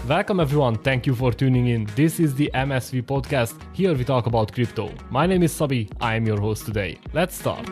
Welcome everyone, thank you for tuning in. This is the MSV podcast. Here we talk about crypto. My name is Sabi, I am your host today. Let's start.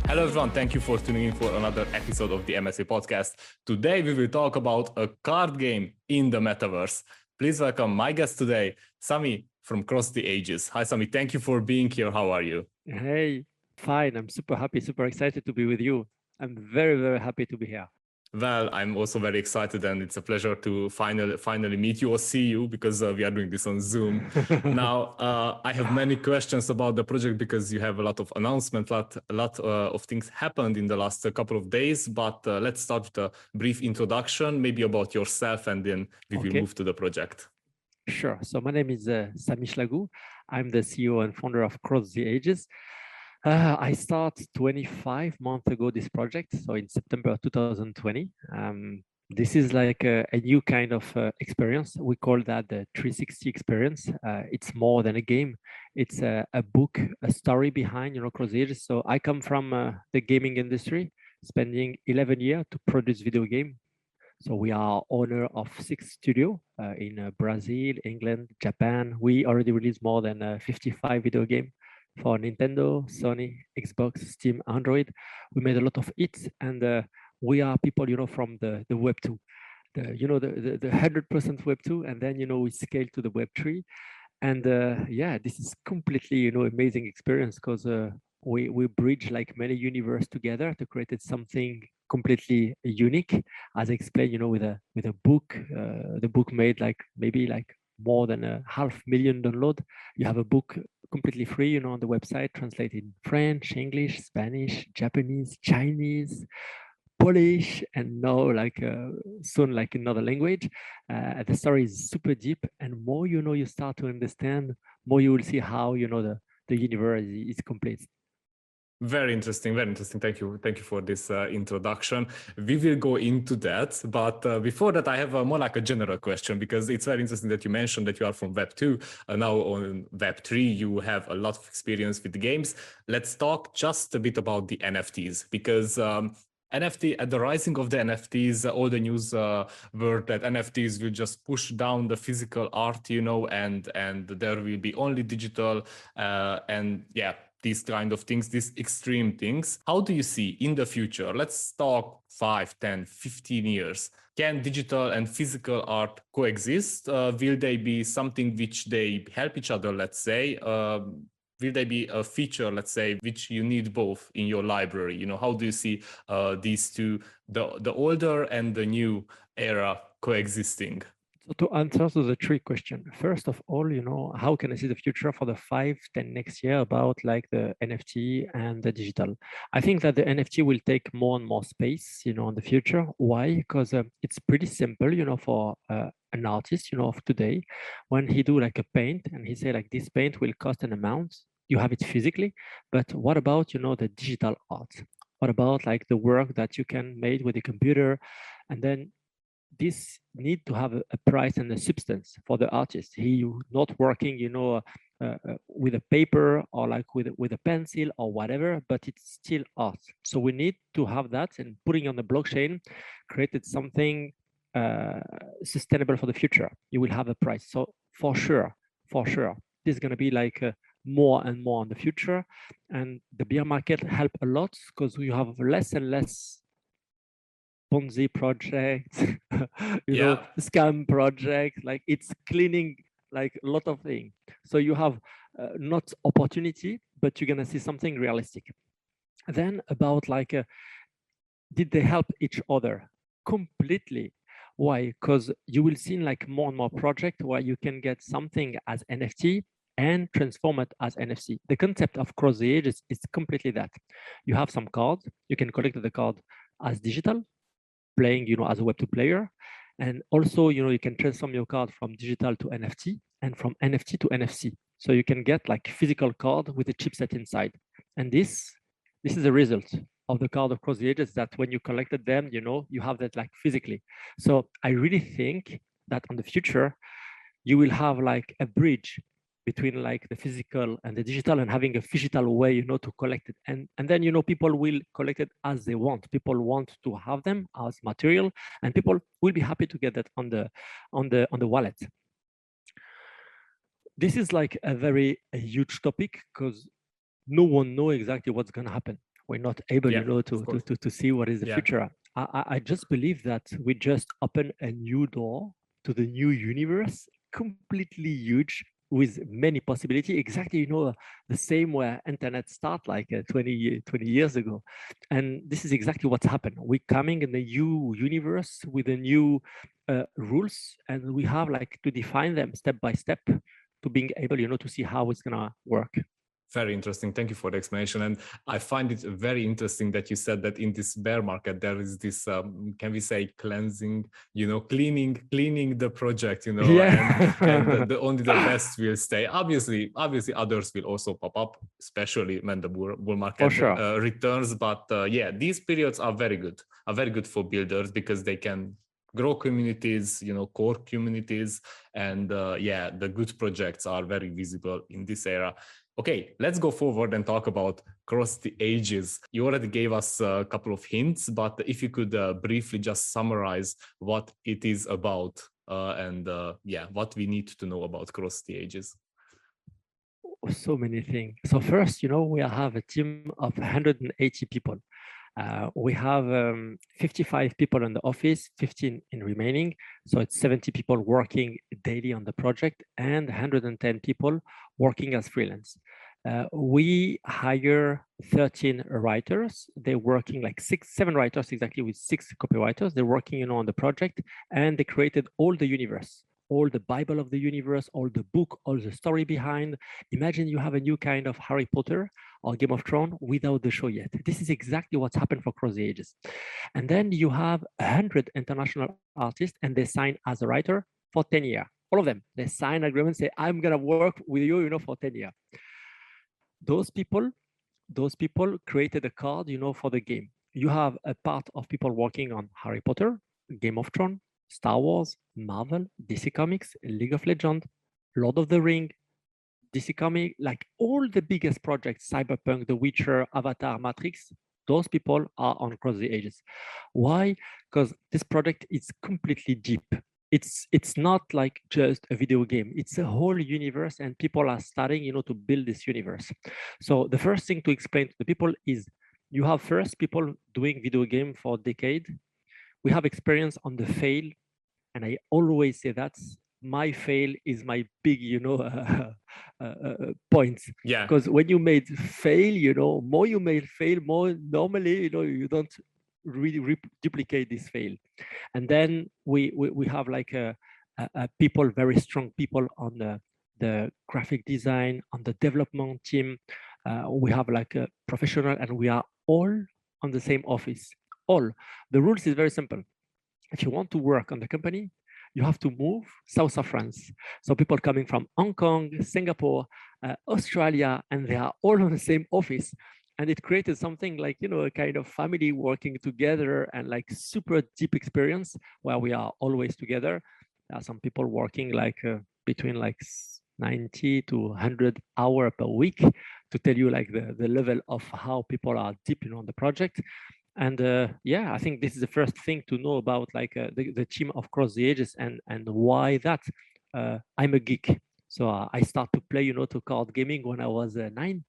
Hello everyone, thank you for tuning in for another episode of the MSV podcast. Today we will talk about a card game in the metaverse. Please welcome my guest today, Sami from Cross the Ages. Hi Sami, thank you for being here. How are you? Hey, fine. I'm super happy, super excited to be with you. I'm very, very happy to be here. Well, I'm also very excited, and it's a pleasure to finally meet you or see you, because we are doing this on Zoom. Now, I have many questions about the project because you have a lot of announcements, a lot of things happened in the last couple of days. But let's start with a brief introduction, maybe about yourself, and then we will move to the project. Sure. So my name is Sami Chlagou. I'm the CEO and founder of Cross the Ages. I started 25 months ago this project, so in September 2020. This is like a new kind of experience. We call that the 360 experience. It's more than a game. It's a book, a story behind, Cross the Ages. So I come from the gaming industry, spending 11 years to produce video game. So we are owner of 6 studios in Brazil, England, Japan. We already released more than 55 video games for Nintendo, Sony, Xbox, Steam, Android. We made a lot of hits, and we are people, from the Web2, the 100% Web2, and then we scale to the Web3, and yeah, this is completely amazing experience because we bridge like many universe together to create something completely unique. As I explained, with a book, the book made maybe more than 500,000 download. You have a book completely free, on the website, translated in French, English, Spanish, Japanese, Chinese, Polish, and now soon another language. The story is super deep, and more you start to understand, more you will see how the universe is complete. Very interesting, very interesting. Thank you for this introduction. We will go into that, but before that, I have more like a general question, because it's very interesting that you mentioned that you are from Web2. Now on Web3, you have a lot of experience with the games. Let's talk just a bit about the NFTs, because NFT, at the rising of the NFTs, all the news were that NFTs will just push down the physical art, and there will be only digital, and yeah, these kind of things, these extreme things. How do you see in the future? Let's talk 5, 10, 15 years. Can digital and physical art coexist? Will they be something which they help each other, let's say? Will they be a feature, let's say, which you need both in your library? How do you see these two, the older and the new era coexisting? So to answer to the three questions, first of all, how can I see the future for the 5, 10 next year about the NFT and the digital? I think that the NFT will take more and more space, in the future. Why? Because it's pretty simple, for an artist, of today, when he do a paint and he say this paint will cost an amount, you have it physically, but what about, the digital art? What about the work that you can make with a computer? And then this need to have a price and a substance for the artist. He not working, with a paper or with a pencil or whatever, but it's still art. So we need to have that, and putting on the blockchain created something sustainable for the future. You will have a price. So for sure, this is going to be more and more in the future, and the bear market help a lot because you have less and less Ponzi projects, scam projects, it's cleaning a lot of things. So you have not opportunity, but you're gonna see something realistic. Then about did they help each other? Completely. Why? Because you will see more and more projects where you can get something as NFT and transform it as NFC. The concept of Cross the Ages is completely that. You have some cards, you can collect the card as digital, playing, as a Web2 player. And also, you can transform your card from digital to NFT and from NFT to NFC. So you can get physical card with a chipset inside. And this is the result of the card of Cross the Ages, that when you collected them, you have that physically. So I really think that on the future, you will have a bridge between like the physical and the digital, and having a phygital way, you know, to collect it. And then, you know, people will collect it as they want. People want to have them as material, and people will be happy to get that on the wallet. This is like a huge topic, because no one knows exactly what's going to happen. We're not able, you know, to see what is the future. I just believe that we just open a new door to the new universe, completely huge, with many possibilities, exactly, you know, the same where internet start like 20 years ago. And this is exactly what's happened. We're coming in a new universe with a new rules, and we have like to define them step by step to being able, you know, to see how it's gonna work. Very interesting. Thank you for the explanation. And I find it very interesting that you said that in this bear market, there is this, can we say, cleansing, you know, cleaning the project, you know, and only the best will stay. Obviously, others will also pop up, especially when the bull market returns. But yeah, these periods are very good for builders, because they can grow communities, you know, core communities. And yeah, the good projects are very visible in this era. Okay, let's go forward and talk about Cross the Ages. You already gave us a couple of hints, but if you could briefly just summarize what it is about and yeah, what we need to know about Cross the Ages. So many things. So first, you know, we have a team of 180 people. We have 55 people in the office, 15 in remaining. So it's 70 people working daily on the project, and 110 people working as freelance. We hire 13 writers. They're working like 7 writers exactly, with 6 copywriters. They're working, you know, on the project, and they created all the universe, all the Bible of the universe, all the book, all the story behind. Imagine you have a new kind of Harry Potter or Game of Thrones without the show yet. This is exactly what's happened for Cross the Ages. And then you have 100 international artists, and they sign as a writer for 10 years. All of them, they sign agreement, say, I'm gonna work with you, you know, for 10 years. Those people created a card, you know, for the game. You have a part of people working on Harry Potter, Game of Thrones, Star Wars, Marvel, DC Comics, League of Legends, Lord of the Ring, DC Comics, like all the biggest projects, Cyberpunk, The Witcher, Avatar, Matrix, those people are on Cross the Ages. Why? Because this project is completely deep. It's not like just a video game. It's a whole universe, and people are starting, you know, to build this universe. So the first thing to explain to the people is, you have first people doing video game for a decade. We have experience on the fail, and I always say that my fail is my big, you know, point. Yeah. Because when you made fail, you know, more you made fail, more normally, you know, you don't really duplicate this fail. And then we have like a people, very strong people on the graphic design, on the development team. We have like a professional, and we are all on the same office. All. The rules is very simple. If you want to work on the company, you have to move south of France. So people coming from Hong Kong, Singapore, Australia, and they are all on the same office. And it created something like, you know, a kind of family working together, and like super deep experience where we are always together. There are some people working like between like 90 to 100 hours per week, to tell you like the level of how people are deep, you know, on the project. And yeah, I think this is the first thing to know about like the team of Cross the Ages, and why that. I'm a geek. So I started to play, you know, to card gaming when I was 9,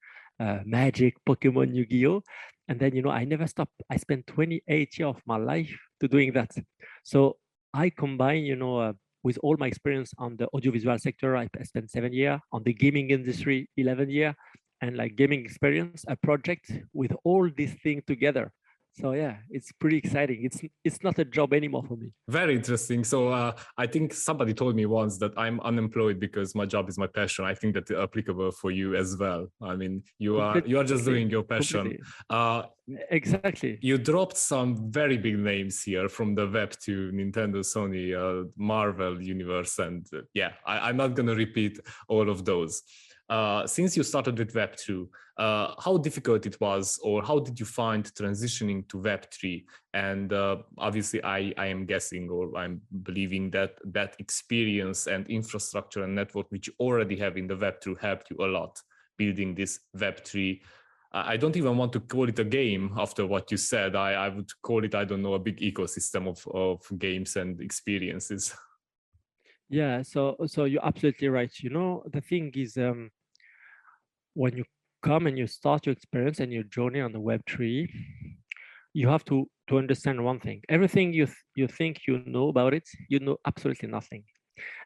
Magic, Pokemon, Yu-Gi-Oh! And then, you know, I never stopped. I spent 28 years of my life to doing that. So I combine, you know, with all my experience on the audiovisual sector, I spent 7 years, on the gaming industry, 11 years, and like gaming experience, a project with all these things together. So yeah, it's pretty exciting. It's not a job anymore for me. Very interesting. So I think somebody told me once that I'm unemployed because my job is my passion. I think that's applicable for you as well. I mean, you are just doing your passion. Exactly. You dropped some very big names here from the Web2, Nintendo, Sony, Marvel universe, and yeah, I'm not gonna repeat all of those. Since you started with Web2, how difficult it was, or how did you find transitioning to Web3? And obviously, I am guessing, or I'm believing that that experience and infrastructure and network which you already have in the Web2 helped you a lot building this Web3. I don't even want to call it a game after what you said. I would call it, I don't know, a big ecosystem of games and experiences. Yeah, so you're absolutely right. The thing is, when you come and you start your experience and your journey on the Web3, you have to understand one thing. Everything you think you know about it, you know absolutely nothing.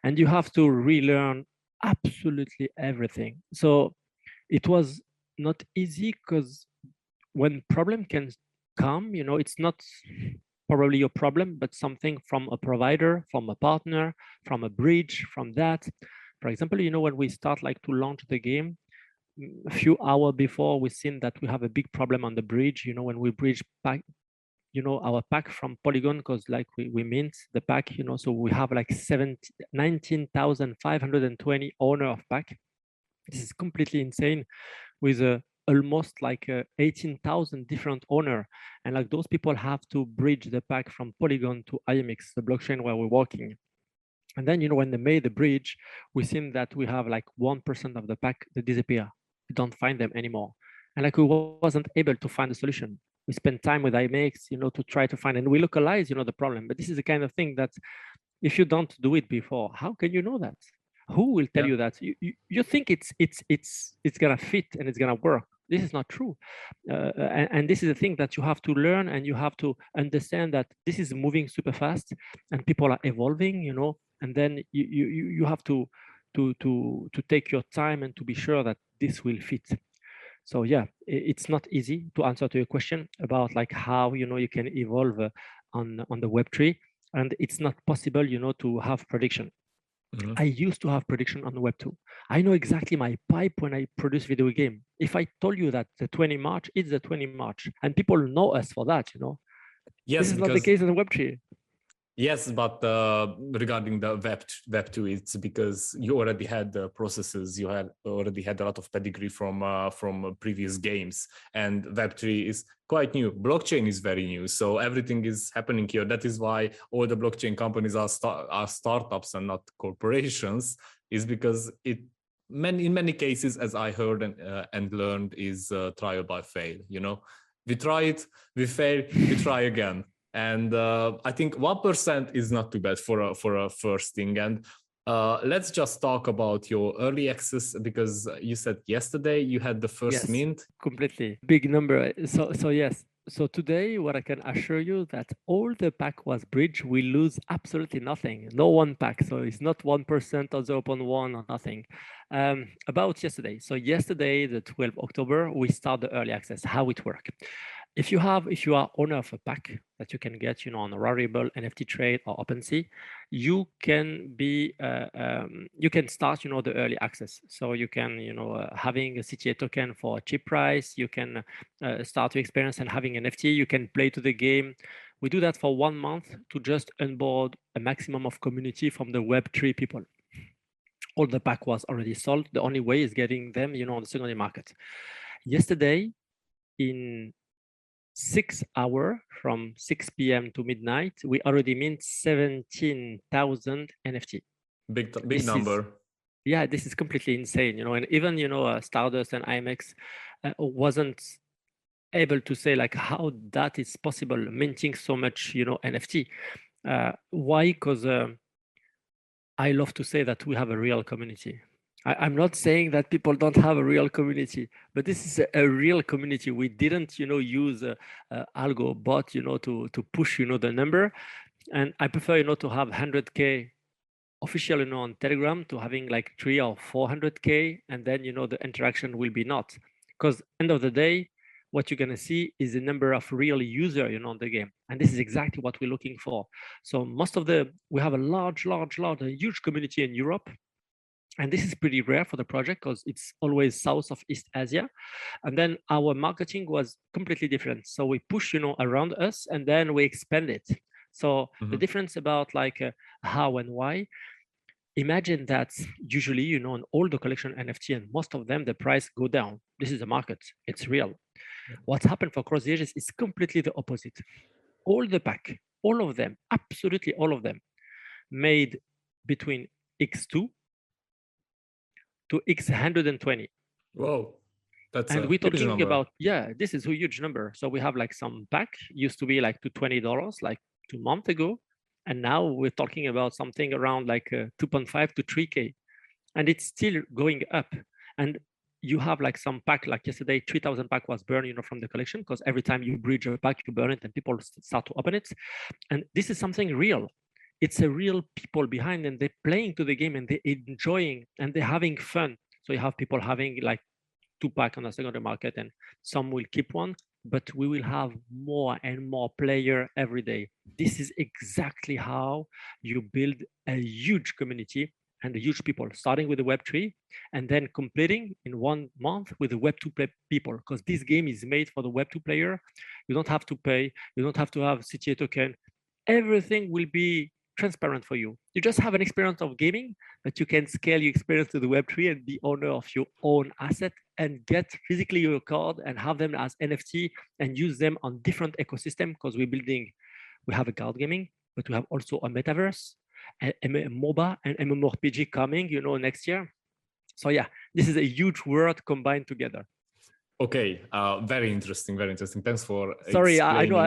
And you have to relearn absolutely everything. So it was not easy, because when problem can come, it's not probably your problem, but something from a provider, from a partner, from a bridge, from that. For example, when we start to launch the game, a few hours before, we've seen that we have a big problem on the bridge. When we bridge back, our pack from Polygon, because we mint the pack, so we have 19,520 owner of pack. This is completely insane, with almost 18,000 different owner, and those people have to bridge the pack from Polygon to IMX, the blockchain where we're working. And then when they made the bridge, we seen that we have 1% of the pack that disappear. We don't find them anymore, and we wasn't able to find a solution. We spent time with IMX, to try to find, and we localize, the problem. But this is the kind of thing that if you don't do it before, how can you know that? Who will tell you that? You think it's gonna fit and it's gonna work. This is not true, and this is the thing that you have to learn, and you have to understand that this is moving super fast, and people are evolving, and then you have to take your time and to be sure that this will fit. So yeah, it's not easy to answer to your question about how you can evolve on the Web3, and it's not possible to have prediction. Mm-hmm. I used to have prediction on the Web2. I know exactly my pipe when I produce video game. If I told you that the 20 March, it's the 20 March, and people know us for that, Yes, this is not the case in the Web3. Yes, but regarding the Web2, it's because you already had the processes, you already had a lot of pedigree from previous games, and Web3 is quite new. Blockchain is very new, so everything is happening here. That is why all the blockchain companies are startups and not corporations, is because in many cases, as I heard and learned, is trial by fail. We try it, we fail, we try again. And I think 1% is not too bad for a first thing. And let's just talk about your early access, because you said yesterday you had the first mint. Completely big number. So yes. So today, what I can assure you that all the pack was bridged. We lose absolutely nothing. No one pack. So it's not 1% or 0.1 or nothing. About yesterday. So yesterday, the 12th October, we start the early access. How it works. If you are owner of a pack that you can get, on a Rarible, NFT Trade, or OpenSea, you can be you can start, the early access. So you can, having a CTA token for a cheap price. You can start your experience and having an NFT. You can play to the game. We do that for 1 month to just onboard a maximum of community from the Web3 people. All the pack was already sold. The only way is getting them, on the secondary market. Yesterday, in 6 hours, from 6 p.m. to midnight, we already mint 17,000 NFT. Big number. This is completely insane, and even, Stardust and IMX wasn't able to say how that is possible, minting so much, NFT. Why? Because I love to say that we have a real community. I'm not saying that people don't have a real community, but this is a real community. We didn't, use algo bot, to push, the number. And I prefer, to have 100K official, on Telegram, to having 300 or 400K, and then, the interaction will be not. Because end of the day, what you're gonna see is the number of real users, on the game, and this is exactly what we're looking for. So we have a huge community in Europe. And this is pretty rare for the project because it's always south of East Asia. And then our marketing was completely different. So we push, around us, and then we expand it. So the difference about how and why, imagine that usually, you know, in all the collection NFT and most of them, the price go down. This is the market. It's real. What's happened for cross ages is completely the opposite. All the pack, all of them, absolutely all of them, made between X2 to X120. Whoa, that's And a we're huge talking number. about, yeah, this is a huge number. So we have like some pack used to be like to $20 like 2 months ago. And now we're talking about something around like 2.5 to 3K. And it's still going up. And you have like some pack, like yesterday, 3,000 pack was burned, you know, from the collection, because every time you bridge a pack, you burn it and people start to open it. And this is something real. It's a real people behind, and they're playing to the game and they're enjoying and they're having fun. So you have people having like 2 pack on the secondary market, and some will keep one, but we will have more and more player every day. This is exactly how you build a huge community and a huge people, starting with the Web3 and then completing in 1 month with the Web2 people, because this game is made for the Web2 player. You don't have to pay, you don't have to have CTA token. Everything will be transparent for you. You just have an experience of gaming, but you can scale your experience to the Web3 and be owner of your own asset and get physically your card and have them as NFT and use them on different ecosystem, because we have a card gaming, but we have also a metaverse, a MOBA and MMORPG coming, you know, next year. So yeah, this is a huge world combined together. Okay, very interesting, very interesting. Thanks for Sorry, I know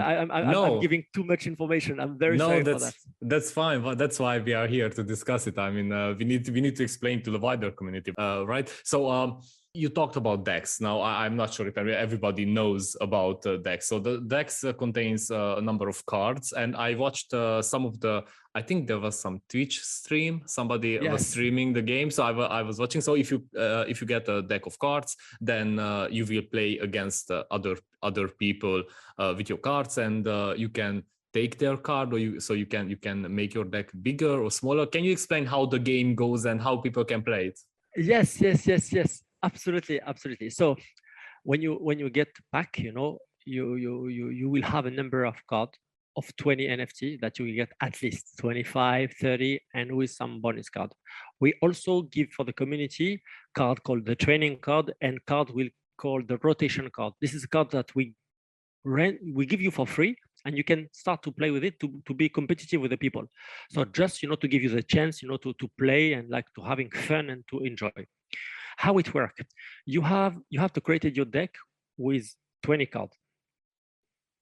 No, I'm giving too much information. I'm very sorry for that. That's fine. But that's why we are here to discuss it. I mean, we need to explain to the wider community, right? So you talked about DEX. Now, I'm not sure if everybody knows about DEX. So the DEX contains a number of cards, and I watched some of the. I think there was some Twitch stream. Somebody was streaming the game, so I was watching. So if you get a deck of cards, then you will play against other people with your cards, and you can take their card, or you can make your deck bigger or smaller. Can you explain how the game goes and how people can play it? Yes. Absolutely. So when you get back, you know, you will have a number of cards of 20 NFT that you will get at least 25, 30, and with some bonus card. We also give for the community card called the training card, and card will call the rotation card. This is a card that we give you for free, and you can start to play with it to be competitive with the people. So just, you know, to give you the chance, you know, to play and like to having fun and to enjoy. How it works? You have to create your deck with 20 cards,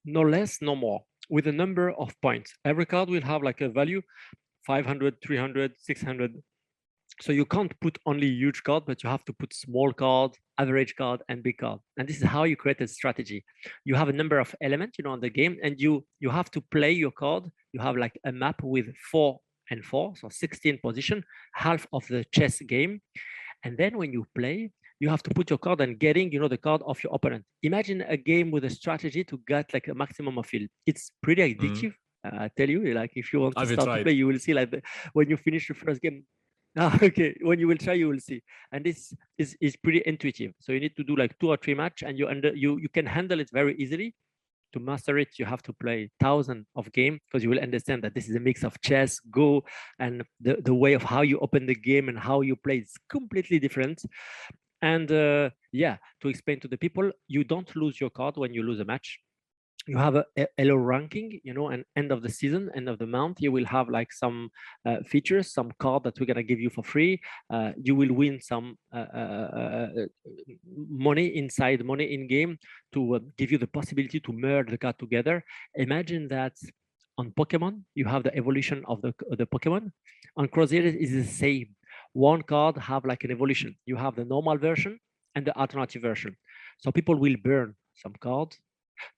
no less, no more, with a number of points. Every card will have like a value, 500, 300, 600. So you can't put only huge card, but you have to put small card, average card, and big card. And this is how you create a strategy. You have a number of elements, you know, on the game, and you have to play your card. You have like a map with 4 and 4, so 16 position, half of the chess game. And then when you play, you have to put your card and getting, you know, the card of your opponent. Imagine a game with a strategy to get like a maximum of field. It's pretty addictive. I tell you, like if you want to start to play, you will see like when you finish the first game. Okay, when you will try, you will see. And this is pretty intuitive. So you need to do like 2 or 3 match, and you can handle it very easily. To master it, you have to play thousands of games, because you will understand that this is a mix of chess, Go, and the way of how you open the game and how you play is completely different. And yeah, to explain to the people, you don't lose your card when you lose a match. You have a elo ranking, you know, and end of the season, end of the month, you will have like some features, some card that we're gonna give you for free. You will win some money in game to give you the possibility to merge the card together. Imagine that on Pokemon, you have the evolution of the Pokemon. On Crusaders is the same. One card have like an evolution. You have the normal version and the alternative version. So people will burn some cards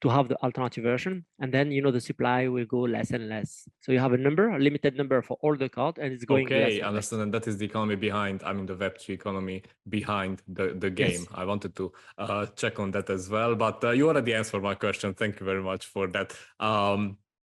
to have the alternative version, and then, you know, the supply will go less and less. So you have a limited number for all the cards, and it's going less. Okay, understand. And that is the economy behind, I mean, the Web3 economy behind the game. Yes. I wanted to check on that as well, but you already answered my question. Thank you very much for that.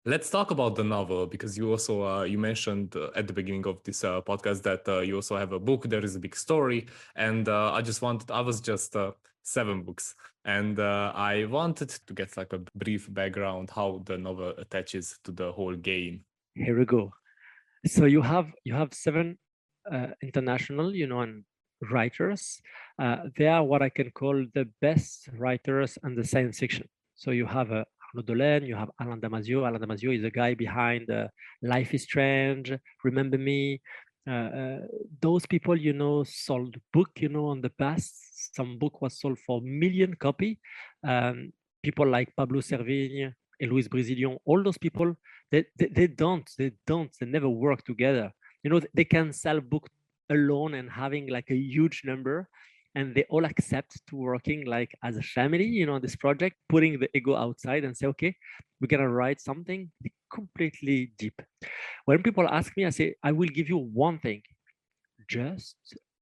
Let's talk about the novel, because you also you mentioned at the beginning of this podcast that you also have a book. There is a big story, and I was just 7 books, and I wanted to get like a brief background how the novel attaches to the whole game. Here we go. So you have 7 international, and writers. They are what I can call the best writers in the science fiction. So you have Arnaud Dolaine, you have Alain Damasio. Alain Damasio is the guy behind Life is Strange, Remember Me. Those people, sold book, in the past. Some book was sold for million copy. People like Pablo Servigne and Louis Brizillon, all those people, they never work together. They can sell book alone and having like a huge number, and they all accept to working like as a family, on this project, putting the ego outside and say, okay, we're gonna write something completely deep. When people ask me, I say, I will give you one thing. Just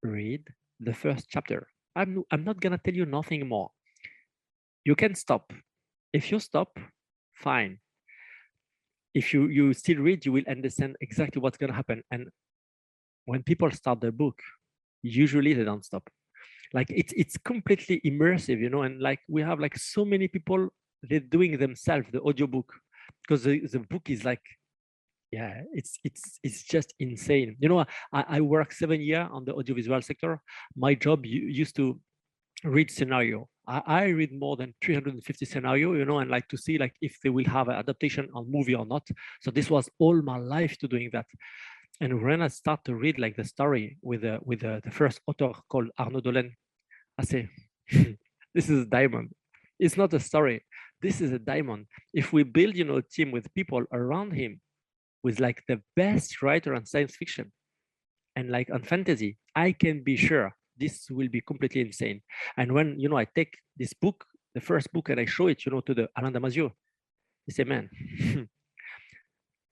read the first chapter. I'm not gonna tell you nothing more. You can stop. If you stop, fine. If you still read, you will understand exactly what's gonna happen. And when people start their book, usually they don't stop. Like it's completely immersive, and like we have like so many people, they're doing themselves the audiobook, because the book is like, yeah, it's just insane. I worked 7 years on the audiovisual sector. My job used to read scenario. I read more than 350 scenario, and like to see like if they will have an adaptation on movie or not. So this was all my life to doing that. And when I start to read like the story with the first author called Arnaud Dolaine, I say, this is a diamond. It's not a story. This is a diamond. If we build, a team with people around him, with like the best writer on science fiction and like on fantasy, I can be sure this will be completely insane. And when, I take this book, the first book, and I show it, to the Alain Damasio, he say, man,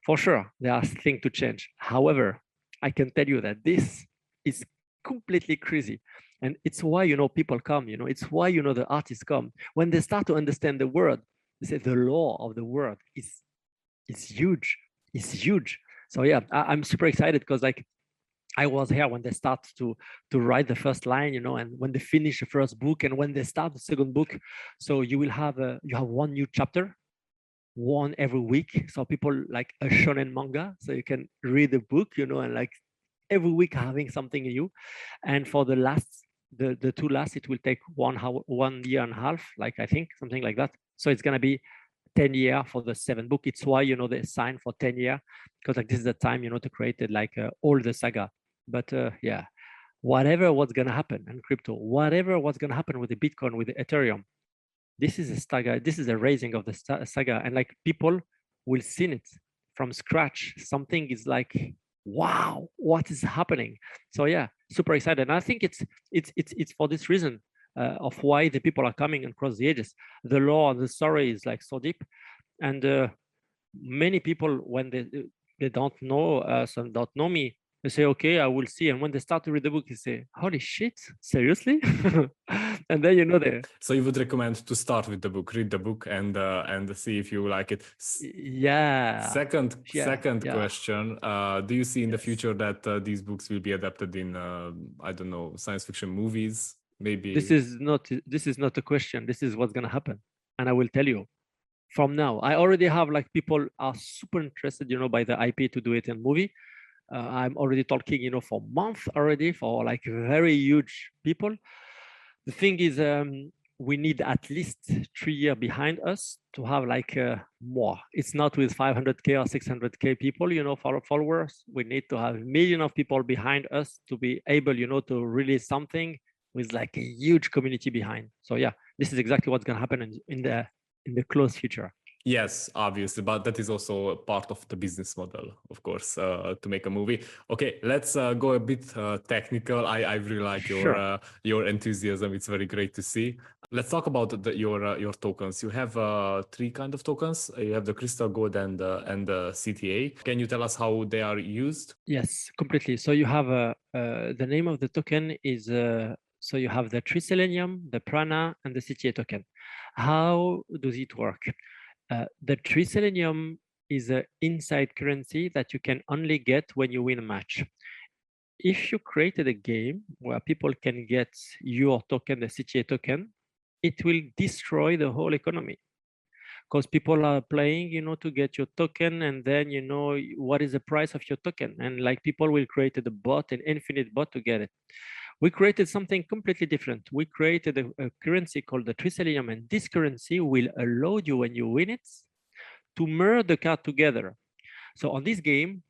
for sure, there are things to change. However, I can tell you that this is completely crazy. And it's why, people come, it's why, the artists come. When they start to understand the world, they say the law of the world is huge. It's huge. So yeah, I'm super excited because like I was here when they start to write the first line, and when they finish the first book and when they start the second book. So you will have one new chapter, one every week. So people like a shonen manga, so you can read the book, and like every week having something new. And for the two last, it will take 1 year and a half, like I think something like that. So it's gonna be 10 years for the 7th book. It's why they sign for 10 years, because like this is the time to create it, like all the saga. But yeah, whatever what's gonna happen in crypto, whatever what's gonna happen with the Bitcoin, with the Ethereum, this is a saga. This is a raising of the saga, and like people will see it from scratch. Something is like, wow, what is happening? So yeah, super excited. And I think it's for this reason of why the people are coming across the ages. The lore, the story is like so deep, and many people, when they don't know us and don't know me, they say, okay, I will see. And when they start to read the book, they say, holy shit, seriously? And then they. So you would recommend to start with the book, read the book, and see if you like it. Yeah. Second question: do you see in the future that these books will be adapted in I don't know, science fiction movies? Maybe this is not a question. This is what's gonna happen, and I will tell you. From now, I already have like people are super interested, by the IP to do it in movie. I'm already talking, for months already, for like very huge people. The thing is, we need at least 3 years behind us to have like more. It's not with 500K or 600K people, followers. We need to have millions of people behind us to be able, to release something with like a huge community behind. So yeah, this is exactly what's gonna happen in the close future. Yes, obviously, but that is also part of the business model, of course, to make a movie. Okay, let's go a bit technical. I really like your enthusiasm. It's very great to see. Let's talk about your tokens. You have 3 kind of tokens. You have the Crystal Gold and the CTA. Can you tell us how they are used? Yes, completely. So you have the name of the token is so you have the Tree Selenium, the Prana, and the CTA token. How does it work? The Tree Selenium is an inside currency that you can only get when you win a match. If you created a game where people can get your token, the CTA token, it will destroy the whole economy. because people are playing, to get your token, and then, what is the price of your token? And like people will create a bot, an infinite bot to get it. We created something completely different. We created a currency called the Triselium, and this currency will allow you, when you win it, to merge the card together. So on this game,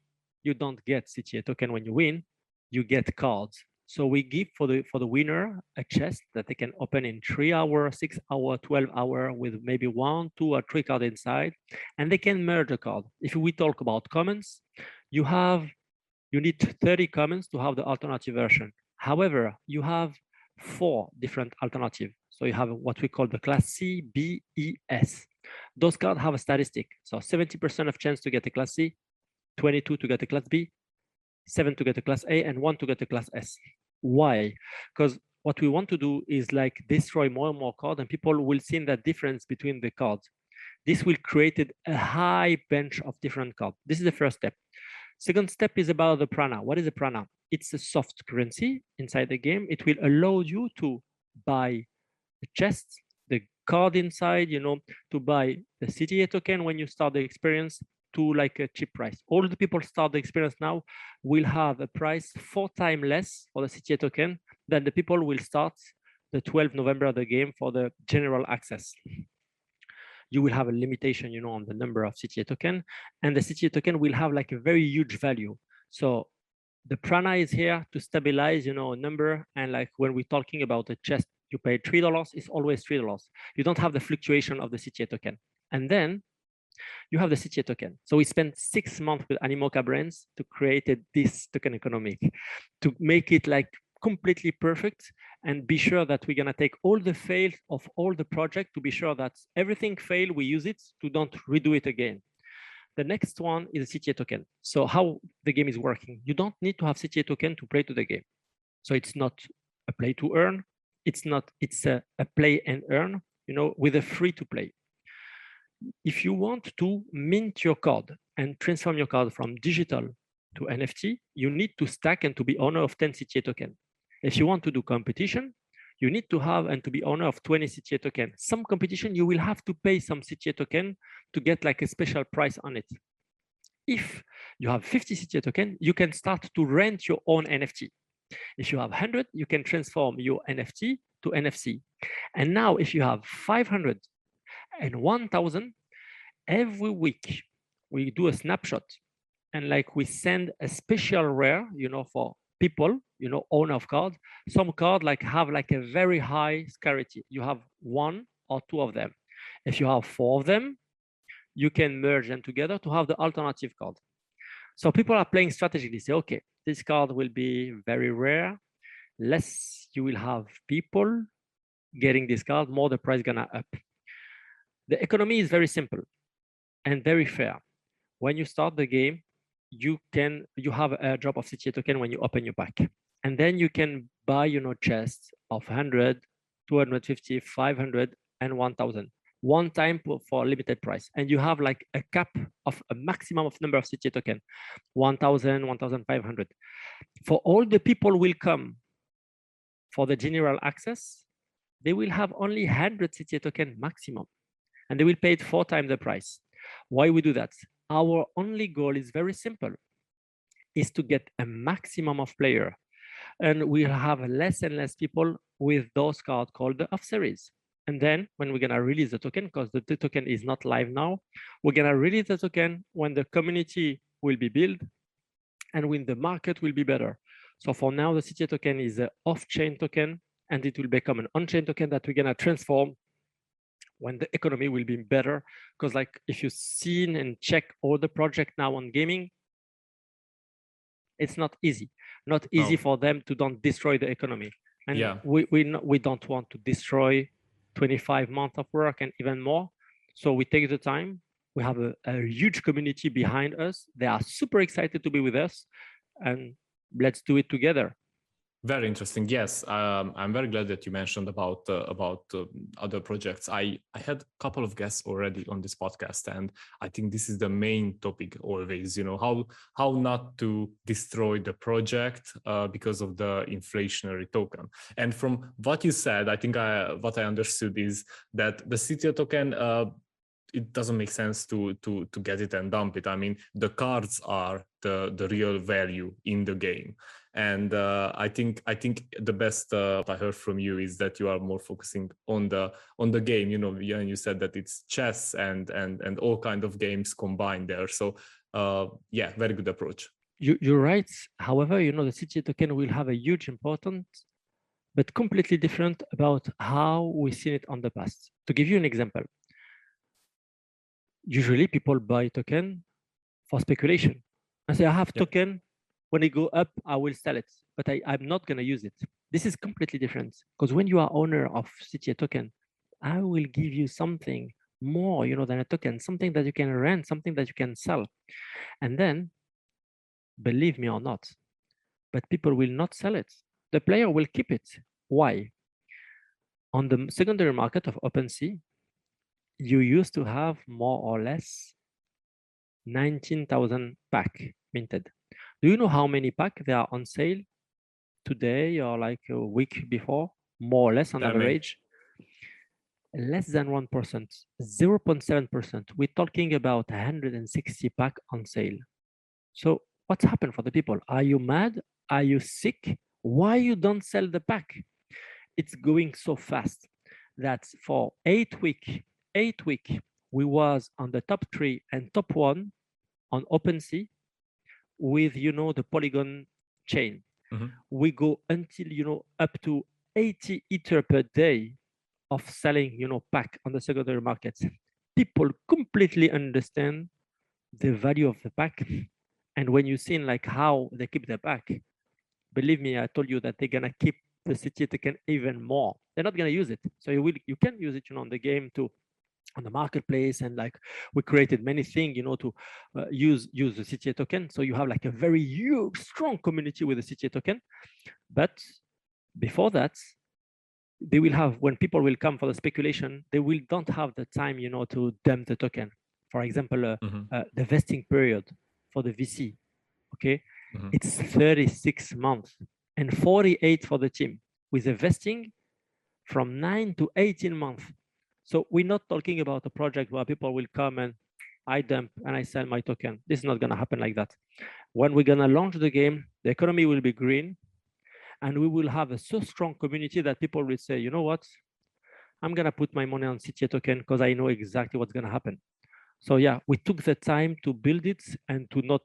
you don't get CTA token when you win, you get cards. So we give for the winner a chest that they can open in 3 hours, 6 hours, 12 hours with maybe 1, 2, or 3 cards inside, and they can merge a card. If we talk about commons, you need 30 commons to have the alternative version. However, you have 4 different alternatives. So you have what we call the class C, B, E, S. Those cards have a statistic. So 70% of chance to get a class C, 22 to get a class B, 7 to get a class A, and 1 to get a class S. Why? Because what we want to do is like destroy more and more cards, and people will see that difference between the cards. This will create a high bench of different cards. This is the first step. Second step is about the prana. What is the prana? It's a soft currency inside the game. It will allow you to buy the chests, the card inside, to buy the CTA token when you start the experience to like a cheap price. All the people start the experience now will have a price 4 times less for the CTA token than the people will start the 12th November of the game for the general access. You will have a limitation, on the number of CTA token, and the CTA token will have like a very huge value. So the prana is here to stabilize, a number. And like when we're talking about a chest, you pay $3, it's always $3. You don't have the fluctuation of the CTA token. And then you have the CTA token. So we spent 6 months with Animoca Brands to create this token economic, to make it like completely perfect and be sure that we're gonna take all the fails of all the project to be sure that everything failed, we use it to don't redo it again. The next one is a CTA token. So how the game is working. You don't need to have CTA token to play to the game. So it's not a play to earn. It's a play and earn, with a free to play. If you want to mint your card and transform your card from digital to NFT, you need to stack and to be owner of 10 CTA token. If you want to do competition, you need to have and to be owner of 20 CTA token. Some competition, you will have to pay some CTA token to get like a special price on it. If you have 50 CTA token, you can start to rent your own NFT. If you have 100, you can transform your NFT to NFC. And now if you have 500 and 1,000, every week we do a snapshot and like we send a special rare, for people, owner of cards. Some cards like have like a very high scarcity. You have 1 or 2 of them. If you have 4 of them, you can merge them together to have the alternative card. So people are playing strategically. Say, okay, this card will be very rare. Less you will have people getting this card, more the price gonna up. The economy is very simple and very fair. When you start the game, you have a drop of CTA token when you open your pack. And then you can buy, chests of 100, 250, 500, and 1,000. One time for a limited price. And you have like a cap of a maximum of number of CTA token, 1,000, 1,500. For all the people will come for the general access, they will have only 100 CTA token maximum. And they will pay it 4 times the price. Why we do that? Our only goal is very simple, is to get a maximum of player. And we'll have less and less people with those cards called the off series. And then when we're gonna release the token, because the token is not live now, we're gonna release the token when the community will be built and when the market will be better. So for now, the CTA token is an off-chain token, and it will become an on-chain token that we're gonna transform when the economy will be better. Because like if you've seen and check all the project now on gaming, it's not easy. Not easy for them to don't destroy the economy. And we don't want to destroy 25 months of work and even more. So we take the time. We have a huge community behind us. They are super excited to be with us, and let's do it together. Very interesting. Yes, I'm very glad that you mentioned about other projects. I had a couple of guests already on this podcast, and I think this is the main topic always. How not to destroy the project because of the inflationary token. And from what you said, I think what I understood is that the CTA token it doesn't make sense to get it and dump it. I mean, the cards are the real value in the game. And I think the best I heard from you is that you are more focusing on the game. You know, and you said that it's chess and all kind of games combined there. So yeah, very good approach. You're right. However, you know, the CTA token will have a huge importance, but completely different about how we see it on the past. To give you an example, usually people buy token for speculation. I say, I have token, when it go up, I will sell it, but I'm not gonna use it. This is completely different, because when you are owner of CTA token, I will give you something more, you know, than a token, something that you can rent, something that you can sell. And then, believe me or not, but people will not sell it. The player will keep it. Why? On the secondary market of OpenSea, you used to have more or less 19,000 pack minted. Do you know how many pack they are on sale today or like a week before? More or less on average? Less than 1%, 0.7%. We're talking about 160 pack on sale. So what's happened for the people? Are you mad? Are you sick? Why you don't sell the pack? It's going so fast that for 8 weeks, we was on the top 3 and top 1 on OpenSea with, you know, the Polygon chain. We go until, you know, up to 80 Ether per day of selling, you know, pack on the secondary markets. People completely understand the value of the pack. And when you see like how they keep the pack, believe me, I told you that they're gonna keep the CTA token even more. They're not gonna use it. So you can use it, you know, on the game to, on the marketplace, and like we created many things, you know, to use the CTA token. So you have like a very huge, strong community with the CTA token. But before that, they will have, when people will come for the speculation, they will don't have the time, you know, to dump the token. For example, the vesting period for the VC, okay, it's 36 months and 48 for the team, with a vesting from 9 to 18 months. So we're not talking about a project where people will come and I dump and I sell my token. This is not going to happen like that. When we're going to launch the game, the economy will be green, and we will have a so strong community that people will say, you know what, I'm going to put my money on CTA token because I know exactly what's going to happen. So yeah, we took the time to build it and to not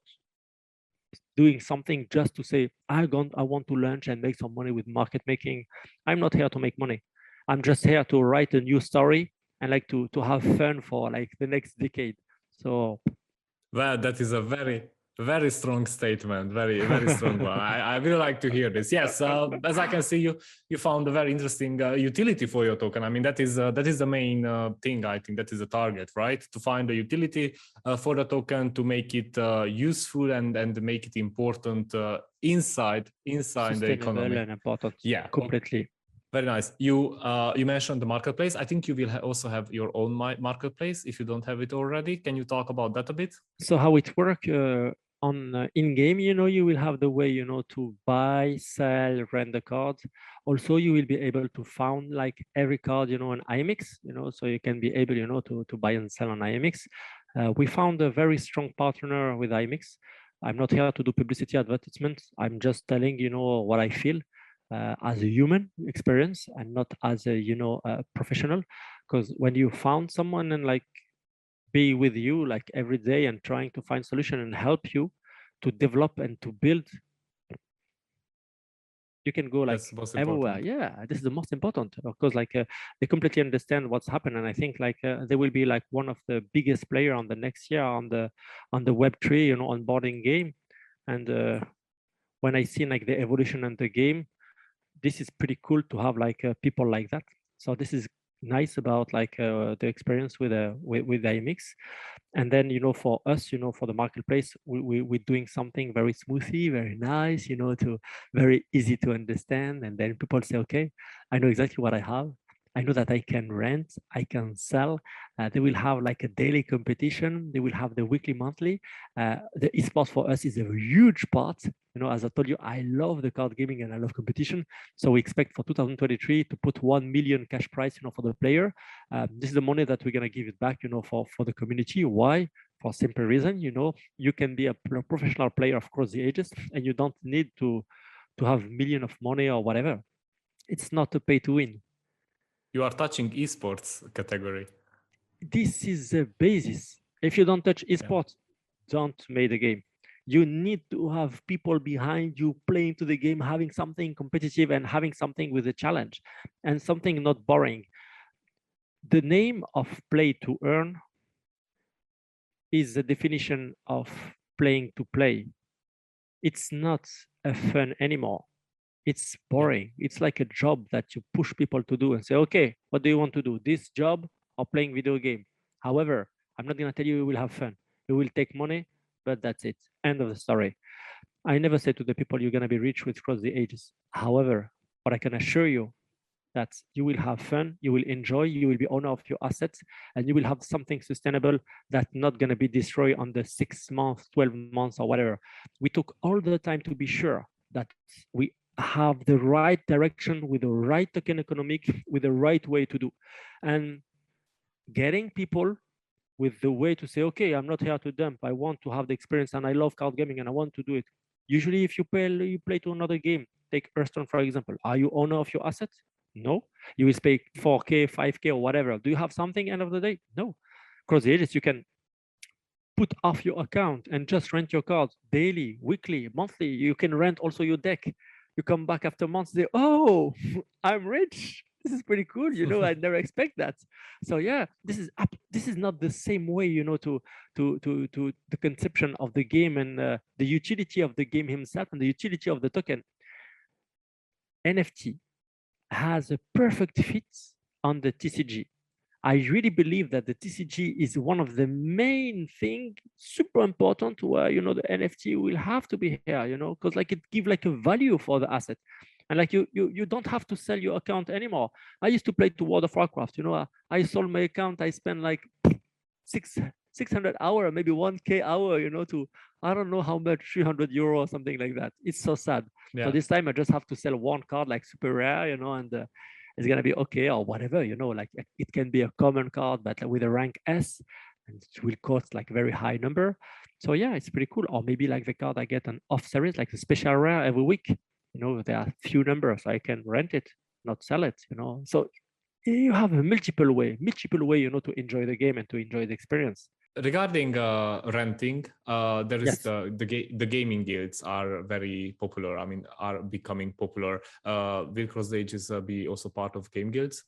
doing something just to say, I want to launch and make some money with market making. I'm not here to make money. I'm just here to write a new story and like to have fun for like the next decade. So, well, that is a very strong statement. Very strong one. I really like to hear this. Yes, as I can see, you found a very interesting utility for your token. I mean, that is the main thing. I think that is the target, right? To find a utility for the token, to make it useful and make it important inside the economy. And important. Yeah, completely. Very nice. You mentioned the marketplace. I think you will also have your own marketplace if you don't have it already. Can you talk about that a bit? So how it works on in-game, you know, you will have the way, you know, to buy, sell, rent the cards. Also, you will be able to find like every card, you know, on IMX, you know, so you can be able, you know, to buy and sell on IMX. We found a very strong partner with IMX. I'm not here to do publicity advertisements. I'm just telling, you know, what I feel. As a human experience and not as a, you know, a professional, because when you found someone and like be with you like every day and trying to find solution and help you to develop and to build, you can go like everywhere. Yeah, this is the most important, of course. Like they completely understand what's happened, and I think like they will be like one of the biggest player on the next year on the Web3, you know, onboarding game. And when I see like the evolution in the game, this is pretty cool to have like people like that. So this is nice about like the experience with IMX. And then, you know, for us, you know, for the marketplace, we're doing something very smoothly, very nice, you know, to very easy to understand. And then people say, okay, I know exactly what I have. I know that I can rent, I can sell. They will have like a daily competition. They will have the weekly, monthly. The esports for us is a huge part. You know, as I told you, I love the card gaming and I love competition. So we expect for 2023 to put 1 million cash prize, you know, for the player. This is the money that we're gonna give it back, you know, for the community. Why? For simple reason, you know, you can be a professional player across the ages, and you don't need to have million of money or whatever. It's not a pay to win. You are touching esports category. This is the basis. If you don't touch esports, don't make the game. You need to have people behind you playing to the game, having something competitive and having something with a challenge and something not boring. The name of play to earn is the definition of playing to play. It's not a fun anymore. It's boring. It's like a job that you push people to do and say, okay, what do you want to do? This job or playing video game? However, I'm not going to tell you will have fun. You will take money, but that's it. End of the story. I never say to the people you're going to be rich with cross the ages. However, what I can assure you that you will have fun, you will enjoy, you will be owner of your assets, and you will have something sustainable that's not going to be destroyed on the 6 months, 12 months, or whatever. We took all the time to be sure that we have the right direction with the right token economic, with the right way to do. And getting people with the way to say, okay, I'm not here to dump. I want to have the experience and I love card gaming and I want to do it. Usually if you play to another game, take Hearthstone, for example. Are you owner of your assets? No. You will pay 4K, 5K or whatever. Do you have something end of the day? No. Across the ages, you can put off your account and just rent your cards daily, weekly, monthly. You can rent also your deck. You come back after months, say, oh, I'm rich. This is pretty cool. You know, I never expect that. So yeah, this is not the same way, you know, to the conception of the game and the utility of the game himself and the utility of the token. NFT has a perfect fit on the TCG. I really believe that the TCG is one of the main thing, super important, where, you know, the NFT will have to be here, you know, because like it give like a value for the asset. And like you don't have to sell your account anymore. I used to play to World of Warcraft, you know, I sold my account, I spent like 600 hour, maybe 1K hour, you know, to, I don't know how much, 300 euro or something like that. It's so sad. So this time I just have to sell one card, like super rare, you know, and it's going to be okay or whatever, you know, like it can be a common card, but with a rank S, and it will cost like very high number. So yeah, it's pretty cool. Or maybe like the card I get an off series, like a special rare every week, you know, there are few numbers, so I can rent it, not sell it, you know. So you have a multiple way, you know, to enjoy the game and to enjoy the experience. Regarding renting, there is the gaming guilds are very popular. I mean, are becoming popular. Will Cross the Ages be also part of game guilds?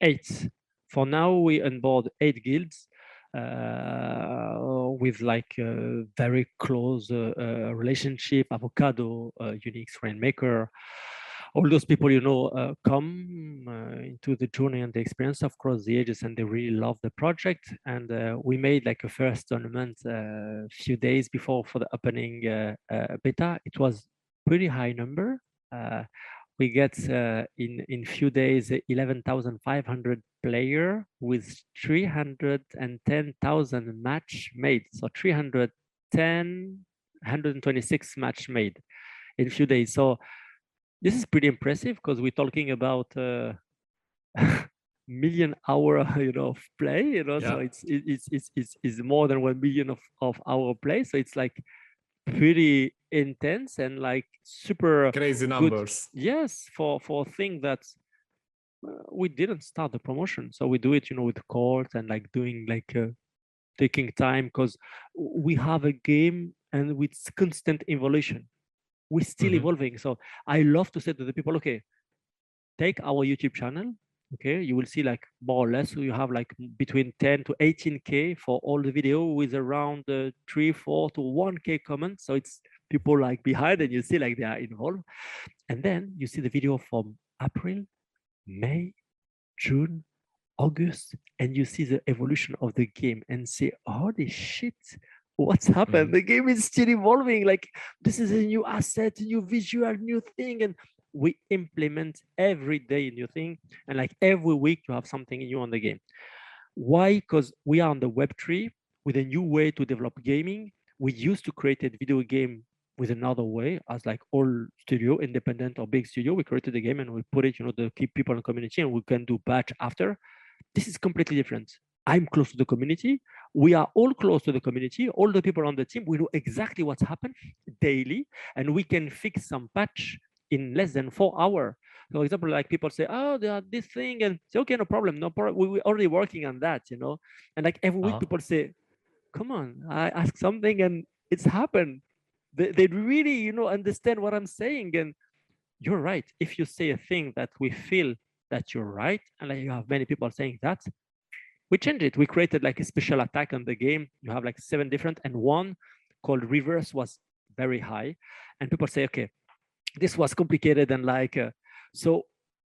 8. For now, we onboard 8 guilds with like a very close relationship. Avocado, Unix Rainmaker. All those people, you know, come into the journey and the experience of Cross the Ages, and they really love the project. And we made like a first tournament a few days before for the opening beta. It was pretty high number. We get in few days 11,500 player with 310,000 match made. So 126 match made in a few days. So this is pretty impressive because we're talking about million hour, you know, of play, you know. So it's more than 1 million of hour play. So it's like pretty intense and like super crazy numbers. Good. Yes, for a thing that we didn't start the promotion, so we do it, you know, with the court and like doing like taking time because we have a game and with constant evolution. We're still evolving. So I love to say to the people, okay, take our YouTube channel. Okay, you will see like more or less, so you have like between 10 to 18K for all the video with around 3, 4 to 1K comments. So it's people like behind and you see like they are involved. And then you see the video from April, May, June, August, and you see the evolution of the game and say, holy shit, what's happened? The game is still evolving. Like this is a new asset, new visual, new thing. And We implement every day a new thing, and like every week you have something new on the game. Why? Because we are on the Web3 with a new way to develop gaming. We used to create a video game with another way, as like all studio, independent or big studio. We created the game and we put it, to keep people in the community, and we can do batch after. This is completely different. I'm close to the community. We are all close to the community. All the people on the team, we know exactly what's happened daily, and we can fix some patch in less than 4 hours. For example, like people say, oh, there are this thing, and say, okay, no problem, no problem. We're already working on that, And like every week, people say, come on, I ask something and it's happened. They really, understand what I'm saying. And you're right. If you say a thing that we feel that you're right, and like you have many people saying that, we changed it. We created like a special attack on the game. You have like 7 different, and one called reverse was very high. And people say, okay, this was complicated and like, so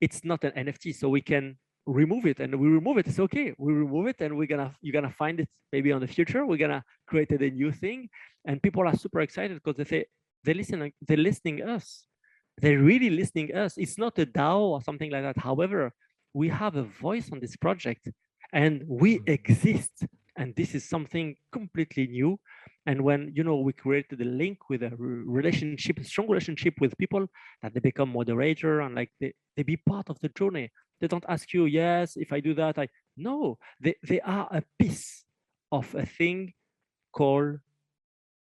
it's not an NFT, so we can remove it, and we remove it. It's okay. We remove it, and you're gonna find it maybe on the future. We're gonna create a new thing, and people are super excited because they say they're listening us. They're really listening us. It's not a DAO or something like that. However, we have a voice on this project, and we exist, and this is something completely new. And when we created a link with a relationship, a strong relationship with people, that they become moderator and like they be part of the journey. They don't ask you, yes, if I do that, no, they are a piece of a thing called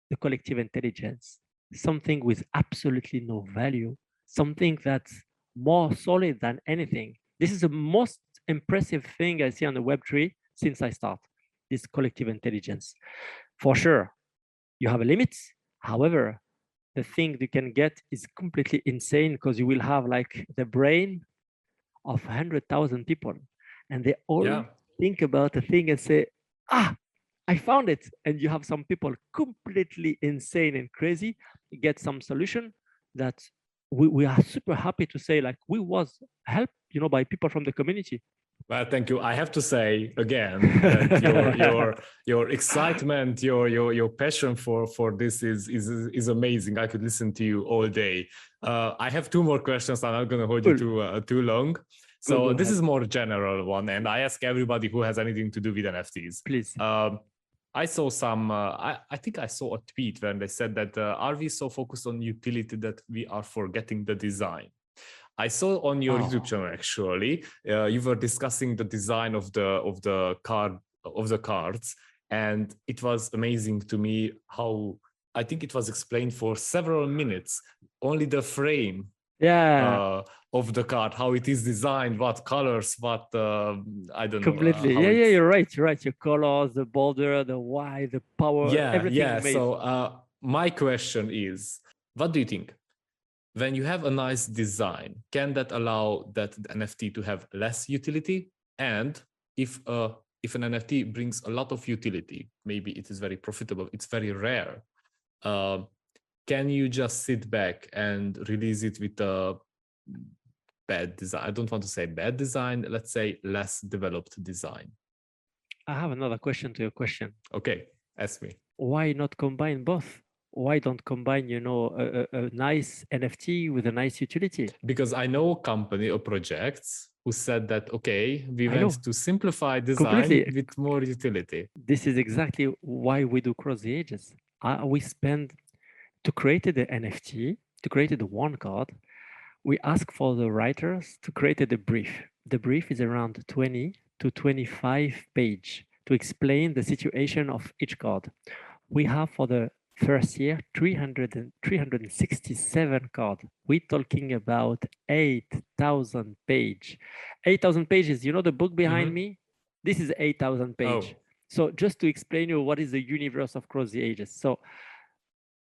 the collective intelligence, something with absolutely no value, something that's more solid than anything. This is the most impressive thing I see on the Web3 since I start, this collective intelligence. For sure, you have a limit. However, the thing you can get is completely insane because you will have like the brain of 100,000 people, and they all think about a thing and say, I found it. And you have some people completely insane and crazy get some solution that we are super happy to say, like, we was helped, by people from the community. Well, thank you. I have to say again that your excitement, your passion for this is amazing. I could listen to you all day. I have 2 more questions. I'm not going to hold you too long. So this is more general one, and I ask everybody who has anything to do with NFTs. Please. I saw some. I think I saw a tweet when they said that are we so focused on utility that we are forgetting the design? I saw on your YouTube channel actually you were discussing the design of the cards, and it was amazing to me how I think it was explained for several minutes, only the frame of the card, how it is designed, what colors, what I don't know. Completely. You're right. Your colors, the border, the why, the power, everything. So my question is, what do you think? When you have a nice design, can that allow that NFT to have less utility? And if an NFT brings a lot of utility, maybe it is very profitable, it's very rare, can you just sit back and release it with a bad design? I don't want to say bad design, let's say less developed design. I have another question to your question. Okay, ask me. Why not combine both? Why don't combine, a nice NFT with a nice utility? Because I know company or projects who said that, okay, we went to simplify design with more utility. This is exactly why we do Cross the Ages. We spend to create the NFT, to create the one card. We ask for the writers to create the brief. The brief is around 20 to 25 pages to explain the situation of each card. We have for the first year 367 cards. We're talking about 8,000 pages. 8,000 pages, the book behind me? This is 8,000 pages. So just to explain you what is the universe of Cross the Ages. So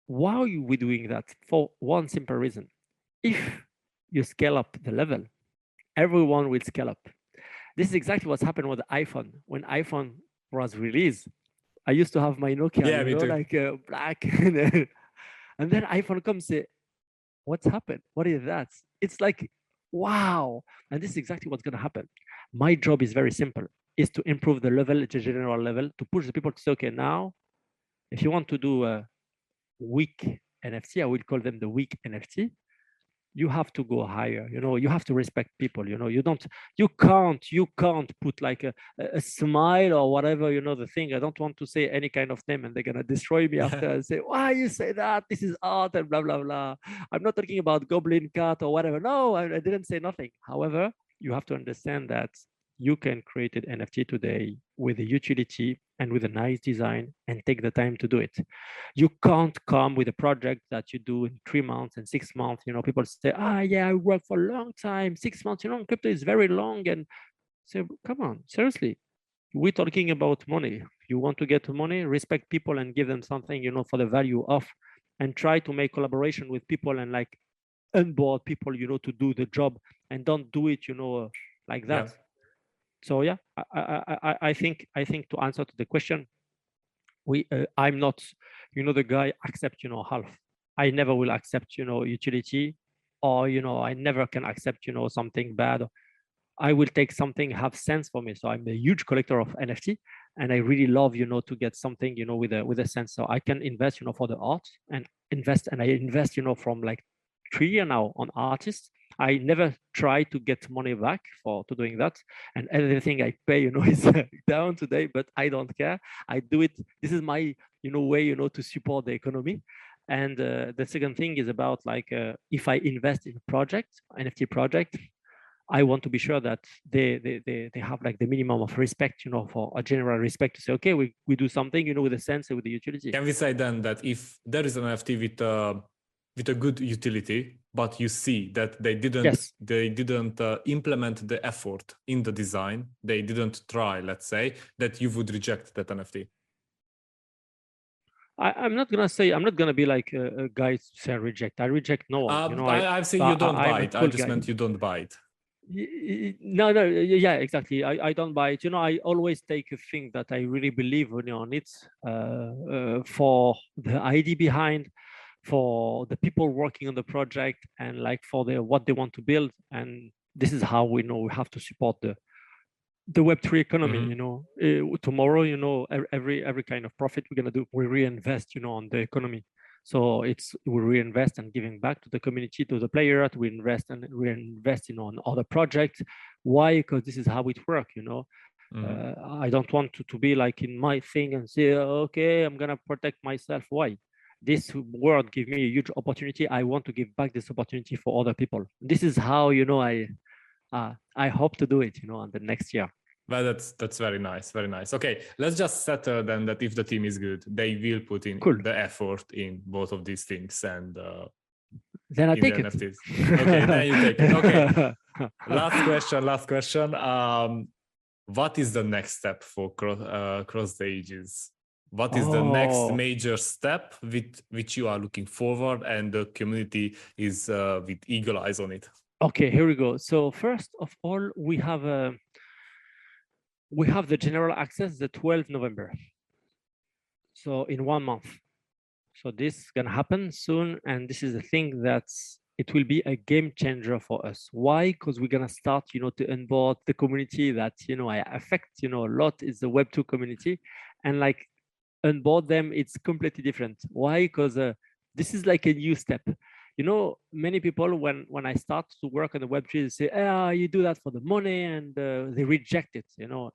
why are we doing that? For one simple reason. If you scale up the level, everyone will scale up. This is exactly what's happened with the iPhone. When iPhone was released, I used to have my Nokia, like black. And then iPhone comes and say, what's happened? What is that? It's like, wow. And this is exactly what's going to happen. My job is very simple, is to improve the level at a general level, to push the people to say, okay, now, if you want to do a weak NFT, I will call them the weak NFT. you have to go higher. You have to respect people. You can't put like a smile or whatever. The thing. I don't want to say any kind of name, and they're gonna destroy me after and say, "Why you say that? This is art and blah blah blah." I'm not talking about Goblin Cat or whatever. No, I didn't say nothing. However, you have to understand that you can create an NFT today with a utility and with a nice design and take the time to do it. You can't come with a project that you do in 3 months and 6 months. People say, yeah, I work for a long time, 6 months, crypto is very long. And say, come on, seriously, we're talking about money. You want to get money, respect people and give them something, for the value of, and try to make collaboration with people and like onboard people, to do the job, and don't do it, like that. Yeah. So yeah, I think to answer to the question, I'm not, the guy accept, half. I never will accept, utility, or I never can accept, something bad. I will take something have sense for me. So I'm a huge collector of NFT, and I really love, to get something, with a sense. So I can invest, for the art and I invest, from like 3 years now on artists. I never try to get money back to doing that, and everything I pay, is down today, but I don't care. I do it. This is my, way, to support the economy. And the second thing is about like if I invest in a project, NFT project, I want to be sure that they have like the minimum of respect, for a general respect to say, okay, we do something, with a sense, with the utility. Can we say then that if there is an NFT with a good utility, but you see that they didn't implement the effort in the design, they didn't try, let's say, that you would reject that NFT? I'm not gonna be like a guy say reject. I reject no one. I've seen you don't buy it. I just meant you don't buy it. No, yeah, exactly. I don't buy it. I always take a thing that I really believe on it, for the idea behind, for the people working on the project, and like for what they want to build. And this is how we know we have to support the Web3 economy. Tomorrow, every kind of profit we're gonna do, we reinvest, on the economy. So we reinvest and giving back to the community, to the player. We invest and reinvest, on other projects. Why? Because this is how it works. I don't want to be like in my thing and say, okay, I'm gonna protect myself. Why? This world give me a huge opportunity. I want to give back this opportunity for other people. This is how I hope to do it, on the next year. Well, that's very nice, very nice. Okay, let's just settle then that if the team is good, they will put in the effort in both of these things, and then I take it. NFTs. Okay, then you take it. Okay. Last question. What is the next step for Cross the Ages? What is the next major step with which you are looking forward, and the community is with eagle eyes on it? Okay, here we go. So first of all, we have the general access the 12th November. So in 1 month. So this is gonna happen soon, and this is the thing it will be a game changer for us. Why? Because we're gonna start, to onboard the community that I affect, a lot is the Web2 community, and like onboard them, it's completely different. Why? Because this is like a new step. Many people, when I start to work on the Web3, they say, you do that for the money, and they reject it.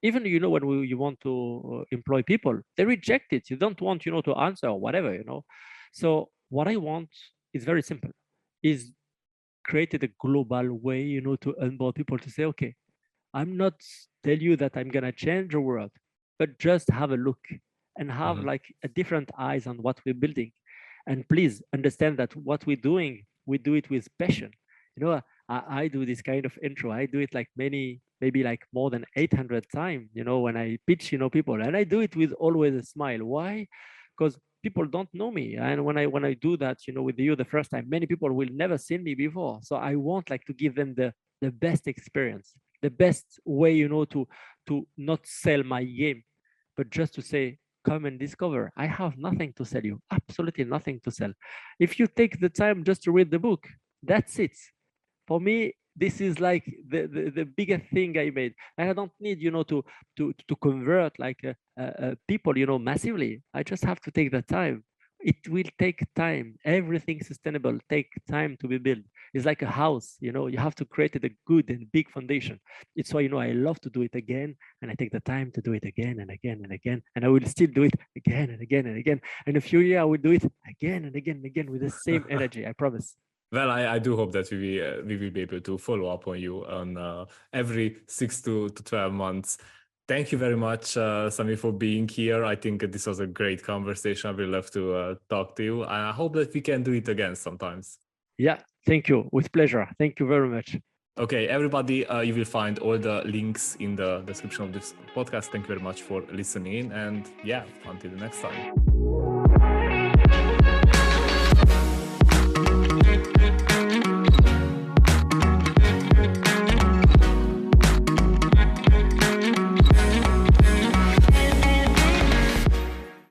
Even when you want to employ people, they reject it. You don't want to answer or whatever. So what I want is very simple: is created a global way to onboard people, to say, okay, I'm not tell you that I'm gonna change the world, but just have a look and have like a different eyes on what we're building. And please understand that what we're doing, we do it with passion. I do this kind of intro. I do it like maybe like more than 800 times, when I pitch, people, and I do it with always a smile. Why? Because people don't know me. And when I do that, with you the first time, many people will never seen me before. So I want like to give them the best experience, the best way, to not sell my game, but just to say, come and discover. I have nothing to sell you, absolutely nothing to sell. If you take the time just to read the book, that's it. For me, this is like the biggest thing I made. And I don't need, to convert like people, massively. I just have to take the time. it will take time. Everything sustainable take time to be built. It's like a house, you know, you have to create a good and big foundation. It's why, you know, I love to do it again, and I take the time to do it again and again and again, and I will still do it again and again and again. In a few years, I will do it again and again and again with the same energy, I promise. Well, I do hope that we will be able to follow up on you on every 6 to 12 months. Thank you very much, Sami, for being here. I think this was a great conversation. I will love to talk to you. I hope that we can do it again sometimes. Yeah, thank you. With pleasure. Thank you very much. Okay, everybody, you will find all the links in the description of this podcast. Thank you very much for listening. And yeah, until the next time.